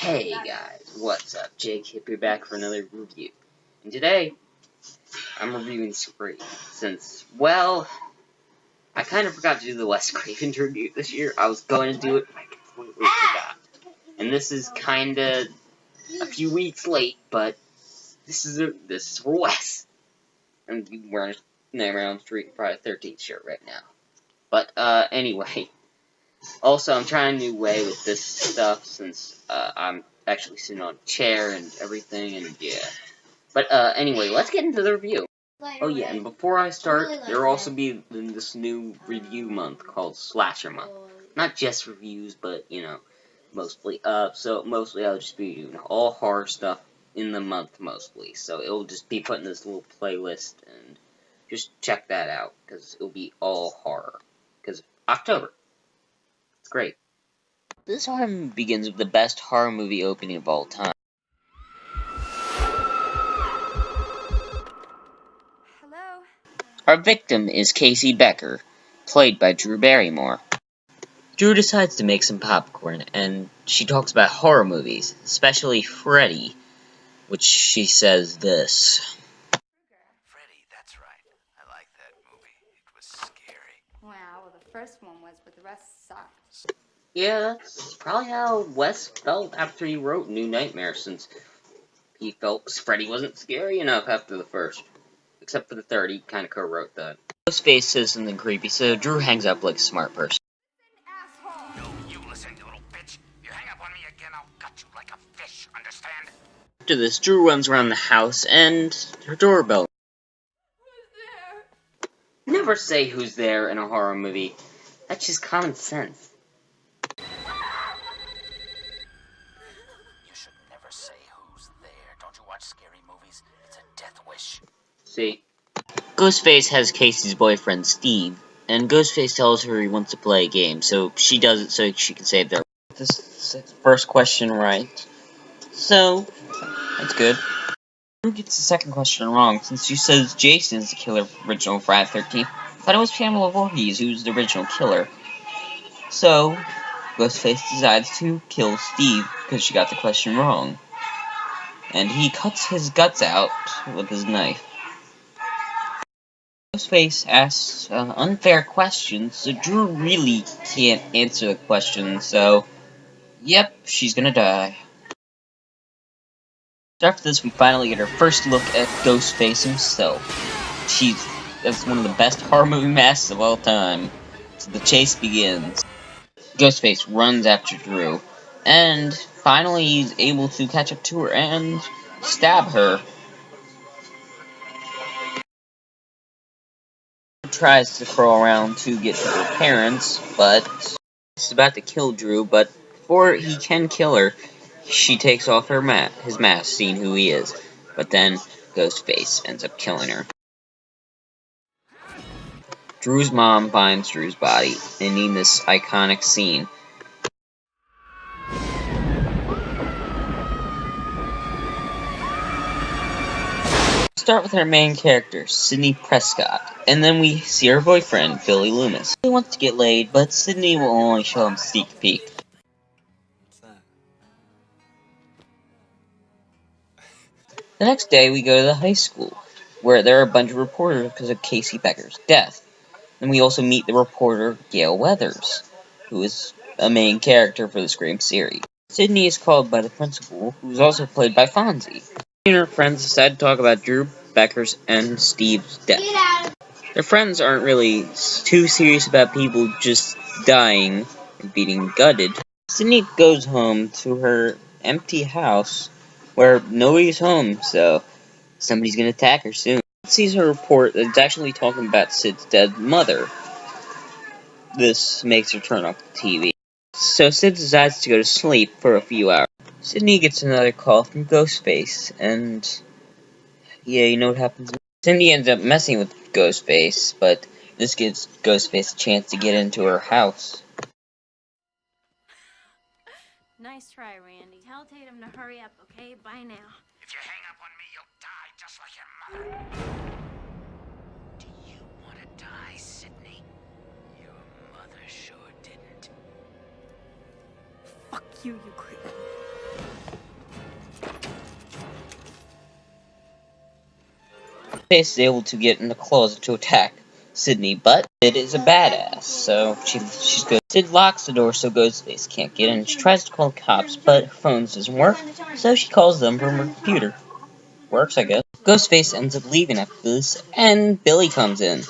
Hey guys, what's up? Jake here back for another review. And today, I'm reviewing Spree. Since, well, I kind of forgot to do the Wes Craven review this year. I was going to do it, but I completely forgot. And this is kinda a few weeks late, but this is for Wes. I'm wearing a Nightmare on Elm Street Friday the 13th shirt right now. But, anyway. Also, I'm trying a new way with this stuff since, I'm actually sitting on a chair and everything, and yeah. But, anyway, let's get into the review. Oh yeah, and before I start, there will also be this new review month called Slasher Month. Not just reviews, but, you know, mostly. So mostly I'll just be doing all horror stuff in the month, mostly. So it'll just be put in this little playlist, and just check that out, because it'll be all horror. Because October. It's great. This horror movie begins with the best horror movie opening of all time. Hello? Our victim is Casey Becker, played by Drew Barrymore. Drew decides to make some popcorn, and she talks about horror movies, especially Freddy, which she says this. Freddy, that's right. I like that movie. It was scary. Wow, well, the first one was, but the rest sucked. Yeah, that's probably how Wes felt after he wrote New Nightmare, since he felt Freddy wasn't scary enough after the first. Except for the third, he kind of co-wrote that. Ghostface says something creepy, so Drew hangs up like a smart person. No, you listen, you little bitch. You hang up on me again, I'll gut you like a fish, understand? After this, Drew runs around the house, and her doorbell. Who's there? Never say who's there in a horror movie. That's just common sense. You should never say who's there. Don't you watch scary movies? It's a death wish. See? Ghostface has Casey's boyfriend, Steve, and Ghostface tells her he wants to play a game, so she does it so she can save their life. This first question right. So, that's good. Drew gets the second question wrong, since she says Jason is the killer of the original Friday the 13th, but it was Pamela Voorhees who was the original killer. So, Ghostface decides to kill Steve because she got the question wrong. And he cuts his guts out with his knife. Ghostface asks unfair questions, so Drew really can't answer the question, so yep, she's gonna die. After this, we finally get our first look at Ghostface himself. That's one of the best horror movie masks of all time. So the chase begins. Ghostface runs after Drew, and finally he's able to catch up to her and stab her. Tries to crawl around to get to her parents, but he's about to kill Drew, but before he can kill her, she takes off his mask, seeing who he is. But then Ghostface ends up killing her. Drew's mom finds Drew's body, ending this iconic scene. Start with our main character, Sidney Prescott, and then we see her boyfriend, Billy Loomis. He wants to get laid, but Sidney will only show him sneak peek. What's that? The next day, we go to the high school, where there are a bunch of reporters because of Casey Becker's death. And we also meet the reporter, Gail Weathers, who is a main character for the Scream series. Sidney is called by the principal, who is also played by Fonzie. She and her friends decide to talk about Drew Becker's and Steve's death. Their friends aren't really too serious about people just dying and being gutted. Sidney goes home to her empty house where nobody's home, so somebody's gonna attack her soon. Sees a report that's actually talking about Sid's dead mother. This makes her turn off the TV. So Sid decides to go to sleep for a few hours. Sidney gets another call from Ghostface, and yeah, you know what happens? Cindy ends up messing with Ghostface, but this gives Ghostface a chance to get into her house. Nice try, Randy. Tell Tatum to hurry up, okay? Bye now. If you hang up on me, you'll die just like your mother. Do you want to die, Sidney? Your mother sure didn't. Fuck you, you creep. Ghostface is able to get in the closet to attack Sydney, but Sid is a badass, so she's good. Sid locks the door so Ghostface can't get in. She tries to call the cops, but her phone doesn't work, so she calls them from her computer. Works, I guess. Ghostface ends up leaving after this, and Billy comes in.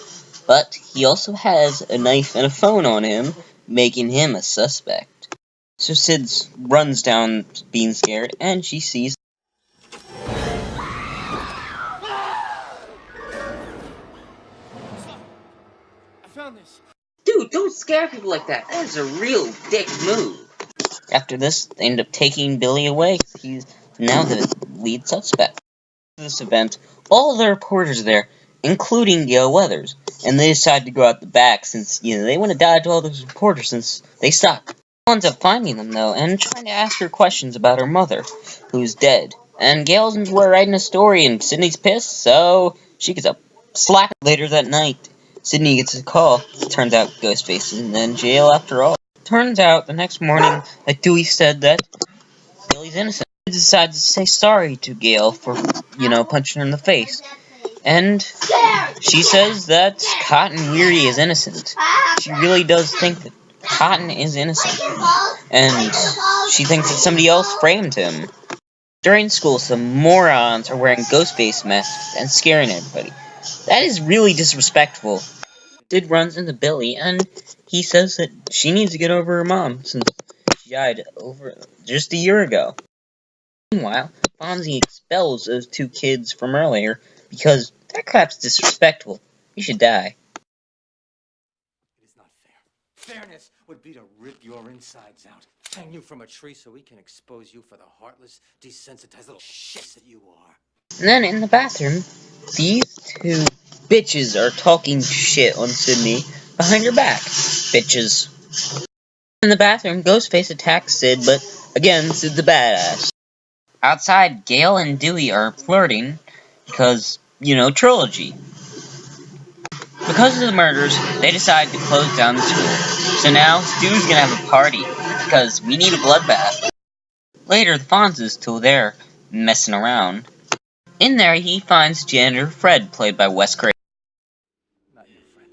But he also has a knife and a phone on him, making him a suspect. So Sid runs down being scared, and she sees. I found this. Dude, don't scare people like that. That is a real dick move. After this, they end up taking Billy away. He's now the lead suspect. This event, all the reporters are there, including Gail Weathers, and they decide to go out the back since, they want to dodge all those reporters since they suck. Gail ends up finding them, though, and trying to ask her questions about her mother, who's dead. And Gail's writing a story, and Sydney's pissed, so she gets a slap. Later that night, Sydney gets a call. Turns out Ghostface is in jail after all. Turns out, the next morning, that Dewey said that Billy's innocent. He decides to say sorry to Gail for, punching her in the face. And she says that Cotton Weary is innocent. She really does think that Cotton is innocent. And she thinks that somebody else framed him. During school, some morons are wearing Ghostface masks and scaring everybody. That is really disrespectful. Sid runs into Billy, and he says that she needs to get over her mom since she died over just a year ago. Meanwhile, Fonzie expels those two kids from earlier because that crap's disrespectful. You should die. It is not fair. Fairness would be to rip your insides out, hang you from a tree so we can expose you for the heartless, desensitized little shits that you are. And then in the bathroom, these two bitches are talking shit on Sydney behind her back. Bitches. In the bathroom, Ghostface attacks Sid, but again, Sid's a badass. Outside, Gail and Dewey are flirting because, trilogy. Because of the murders, they decide to close down the school. So now, Stu's gonna have a party, because we need a bloodbath. Later, the Fonz's still there, messing around. In there, he finds janitor Fred, played by Wes Craven. Not your friend.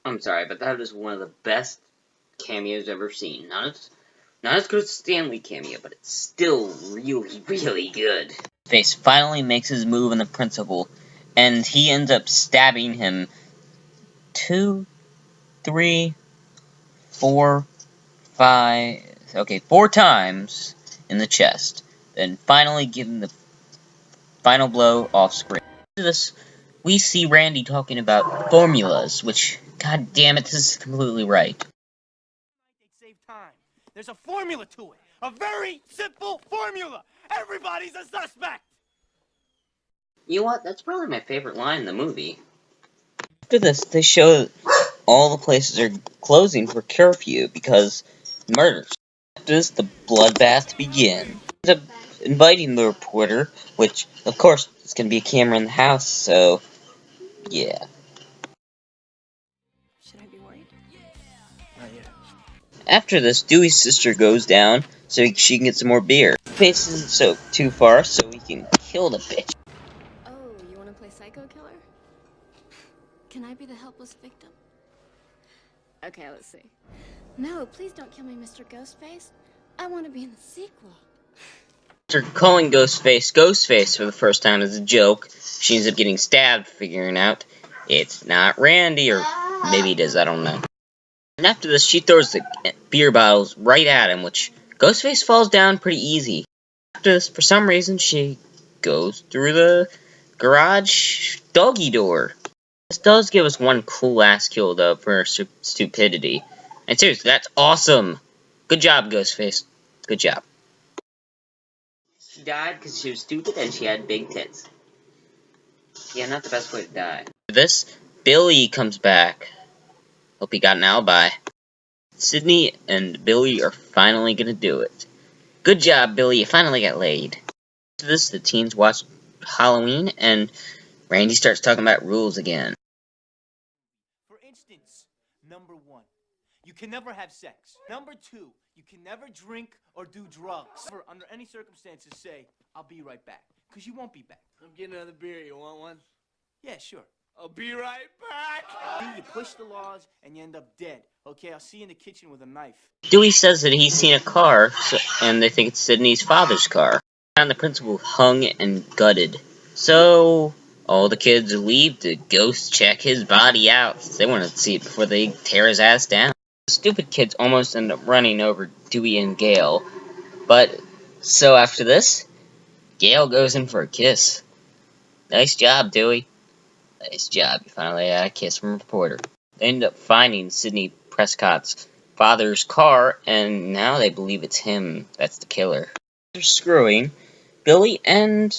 I'm sorry, but that is one of the best cameos I've ever seen. Not as good as Stanley cameo, but it's still really, really good. Face finally makes his move on the principal, and he ends up stabbing him 2, 3, 4, 5, 4 times in the chest. Then finally giving the final blow off screen. After this, we see Randy talking about formulas, which, god damn it, this is completely right. Save time. There's a formula to it. A very simple formula. Everybody's a suspect. You know what? That's probably my favorite line in the movie. After this, they show all the places are closing for curfew because murders. After this, the bloodbath begins. Ends up inviting the reporter, which, of course, there's going to be a camera in the house, so, yeah. Should I be worried? Not yet. After this, Dewey's sister goes down so she can get some more beer. Face isn't so too far, so we can kill the bitch. Oh, you want to play psycho killer? Can I be the helpless victim? Okay, let's see. No, please don't kill me, Mr. Ghostface. I want to be in the sequel. After calling Ghostface for the first time as a joke, she ends up getting stabbed, figuring out it's not Randy, or maybe it is, I don't know. And after this, she throws the beer bottles right at him, which Ghostface falls down pretty easy. After this, for some reason, she goes through the garage doggy door. This does give us one cool-ass kill, though, for her stupidity. And seriously, that's awesome! Good job, Ghostface. Good job. She died because she was stupid and she had big tits. Yeah, not the best way to die. For this, Billy comes back. Hope he got an alibi. Sydney and Billy are finally gonna do it. Good job, Billy. You finally got laid. After this, the teens watch Halloween, and Randy starts talking about rules again. For instance, number 1, you can never have sex. Number 2, you can never drink or do drugs. Never, under any circumstances, say, I'll be right back. because you won't be back. I'm getting another beer. You want one? Yeah, sure. I'll be right back. You push the laws and you end up dead. Okay, I'll see you in the kitchen with a knife. Dewey says that he's seen a car, and they think it's Sydney's father's car. And the principal hung and gutted. So, all the kids leave to go check his body out. They want to see it before they tear his ass down. The stupid kids almost end up running over Dewey and Gale. But, so after this, Gale goes in for a kiss. Nice job, Dewey. Nice job. You finally got a kiss from a reporter. They end up finding Sidney Prescott's father's car, and now they believe it's him that's the killer. After screwing, Billy and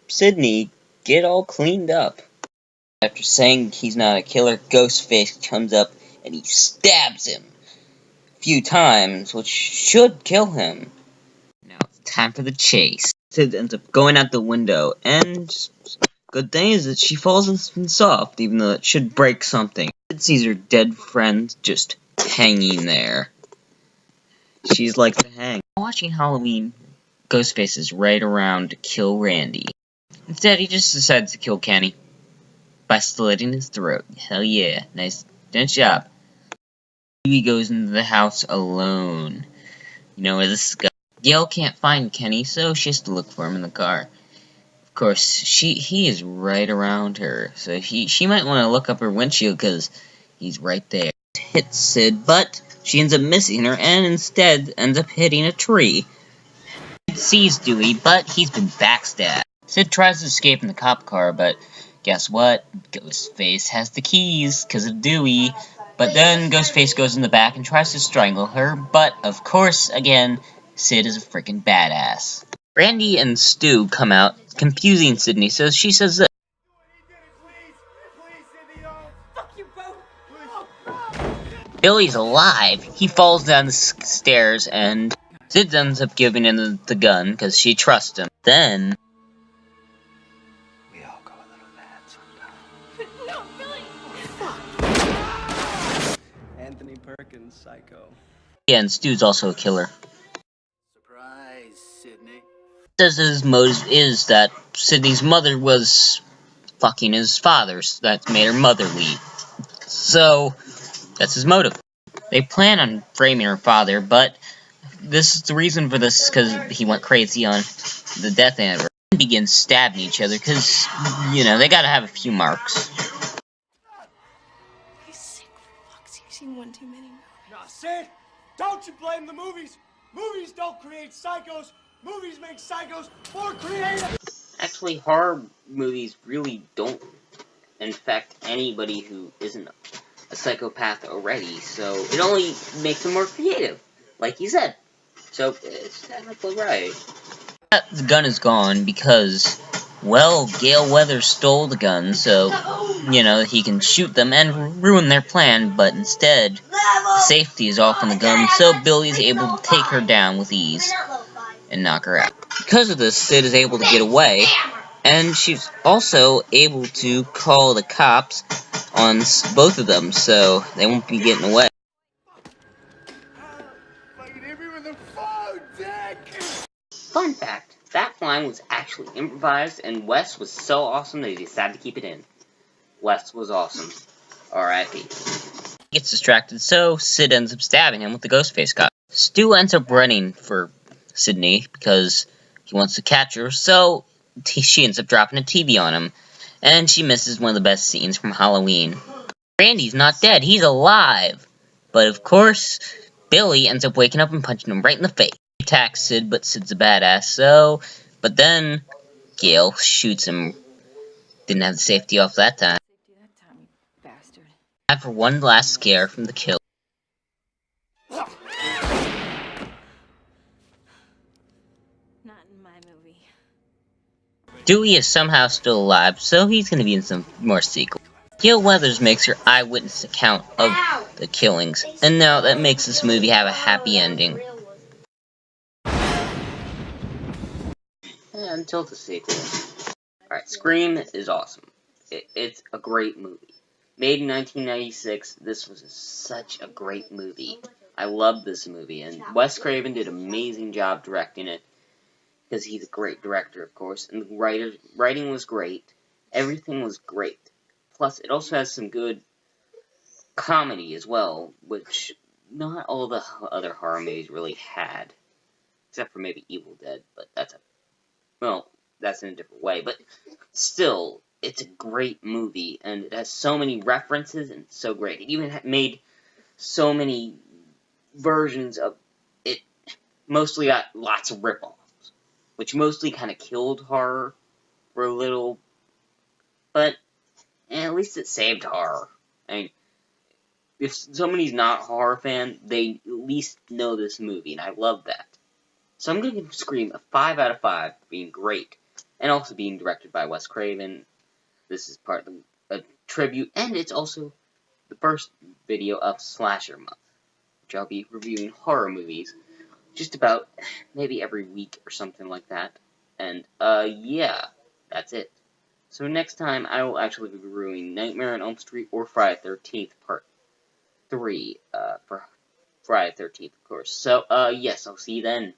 Sidney get all cleaned up. After saying he's not a killer, Ghostface comes up and he stabs him a few times, which should kill him. Now it's time for the chase. Sid ends up going out the window, and good thing is that she falls in something soft, even though it should break something. Sid sees her dead friend just hanging there. She's like to hang. Watching Halloween, Ghostface is right around to kill Randy. Instead, he just decides to kill Kenny by slitting his throat. Hell yeah, nice job. He goes into the house alone. You know where this is going. Gale can't find Kenny, so she has to look for him in the car. Of course, he is right around her, so she might want to look up her windshield because he's right there. Hits Sid, but she ends up missing her and instead ends up hitting a tree. Sid sees Dewey, but he's been backstabbed. Sid tries to escape in the cop car, but guess what? Ghostface has the keys because of Dewey. But then Ghostface goes in the back and tries to strangle her, but of course, again, Sid is a freaking badass. Randy and Stu come out, confusing Sidney, so she says this. Billy's alive. He falls down the stairs, and Sid ends up giving him the gun because she trusts him. Then We all go a little mad sometimes. No, Billy! Anthony Perkins, Psycho. yeah, and Stu's also a killer. Surprise, Sydney. Says his motive is that Sidney's mother was fucking his father's. That made her mother leave. So that's his motive. They plan on framing her father, but this is the reason for this because he went crazy on the death anniversary. They begin stabbing each other because, you know, they gotta have a few marks. He's sick, for fuck's sake. You've seen one too many. Now, Sid, don't you blame the movies. Movies don't create psychos. Movies make psychos more creative. Actually, horror movies really don't infect anybody who isn't a psychopath already, so it only makes them more creative, like you said. So, it's technically right. The gun is gone because, well, Gale Weathers stole the gun, so, you know, he can shoot them and ruin their plan, but instead, the safety is off on the gun, so Billy is able to take her down with ease and knock her out. Because of this, Sid is able to get away, and she's also able to call the cops on both of them, so they won't be getting away. Fun fact, that line was actually improvised, and Wes was so awesome that he decided to keep it in. Wes was awesome. R.I.P. He gets distracted, so Sid ends up stabbing him with the Ghostface gun. Stu ends up running for Sidney because he wants to catch her, so she ends up dropping a TV on him, and she misses one of the best scenes from Halloween. Randy's not dead, he's alive! But of course, Billy ends up waking up and punching him right in the face. He attacks Sid, but Sid's a badass, so... But then, Gale shoots him. Didn't have the safety off that time. Time for one last scare from the kill. Not in my movie. Dewey is somehow still alive, so he's gonna be in some more sequels. Gale Weathers makes her eyewitness account of the killings, and now that makes this movie have a happy ending. Until the sequel. Alright, Scream is awesome. It's a great movie. Made in 1996, this was such a great movie. I love this movie, and Wes Craven did an amazing job directing it. because he's a great director, of course, and the writing was great. Everything was great. Plus, it also has some good comedy as well, which not all the other horror movies really had. Except for maybe Evil Dead, but that's in a different way. But still, it's a great movie, and it has so many references, and it's so great. It even made so many versions of it. Mostly got lots of rip-offs, which mostly kind of killed horror for a little. But at least it saved horror. I mean, if somebody's not a horror fan, they at least know this movie, and I love that. So I'm going to give Scream a 5 out of 5 for being great, and also being directed by Wes Craven. This is part of a tribute, and it's also the first video of Slasher Month, which I'll be reviewing horror movies just about maybe every week or something like that. And, yeah, that's it. So next time, I will actually be reviewing Nightmare on Elm Street or Friday the 13th Part 3, for Friday the 13th, of course. So, yes, I'll see you then.